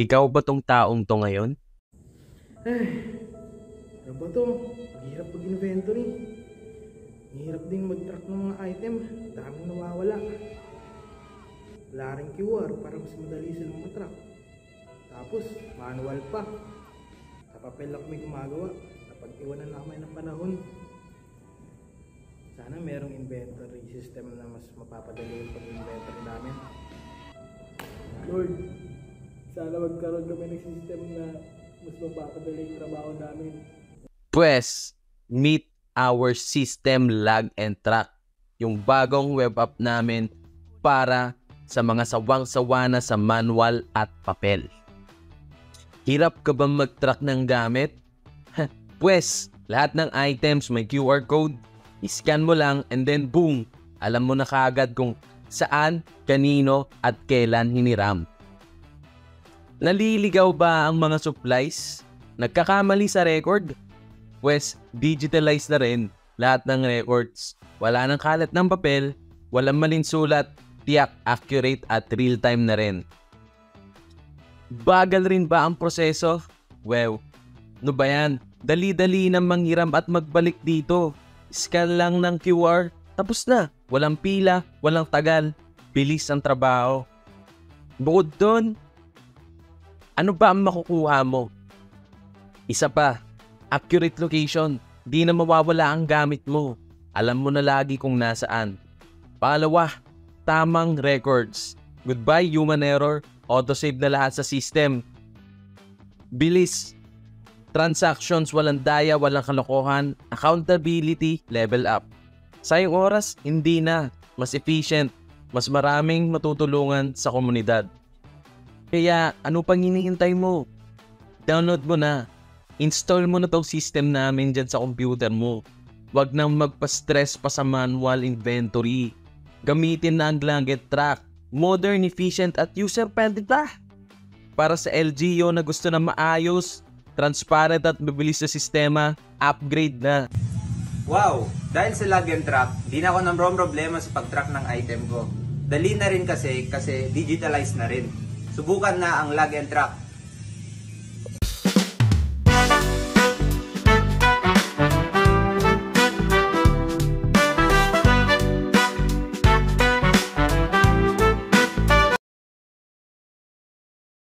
Ikaw ba tong taong to ngayon? Ano ba to? Mahirap pag-inventory. Mahirap din mag-track ng mga item. Daming nawawala. Wala rin QR para mas madali silang matrack. Tapos, manual pa. Sa papel lang may gumagawa. Napag-iwanan na kami ng panahon. Sana merong inventory system na mas mapapadali yung pag-inventory namin. Lord, sana magkaroon kami ng system na mas mapapadali yung trabaho namin. Pues, meet our system lag and track. Yung bagong web app namin para sa mga sawang-sawa na sa manual at papel. Hirap ka ba mag-track ng gamit? Pues, lahat ng items may QR code. I-scan mo lang and then boom, alam mo na kaagad kung saan, kanino at kailan hiniram. Naliligaw ba ang mga supplies? Nagkakamali sa record? Pues, digitalize na rin lahat ng records. Wala nang kalat ng papel, walang maling sulat, tiyak, accurate at real-time na rin. Bagal rin ba ang proseso? Well, ano ba yan? Dali-dali na manghiram at magbalik dito. Scan lang ng QR, tapos na. Walang pila, walang tagal. Bilis ang trabaho. Bukod doon, ano ba ang makukuha mo? Isa pa, accurate location. Di na mawawala ang gamit mo. Alam mo na lagi kung nasaan. Pangalawa, tamang records. Goodbye human error. Autosave na lahat sa system. Bilis. Transactions, walang daya, walang kalokohan. Accountability, level up. Sayang oras, hindi na. Mas efficient. Mas maraming matutulungan sa komunidad. Kaya ano pang hinihintay mo? Download mo na. Install mo na tong system namin dyan sa computer mo. Huwag nang magpa-stress pa sa manual inventory. Gamitin na ang Langit Track. Modern, efficient at user-friendly pa. Para sa LGU na gusto na maayos, transparent at mabilis na sistema, upgrade na. Wow! Dahil sa lag and track, di na ako namrong problema sa pag-track ng item ko. Dali na rin kasi digitalized na rin. Subukan na ang lag and track.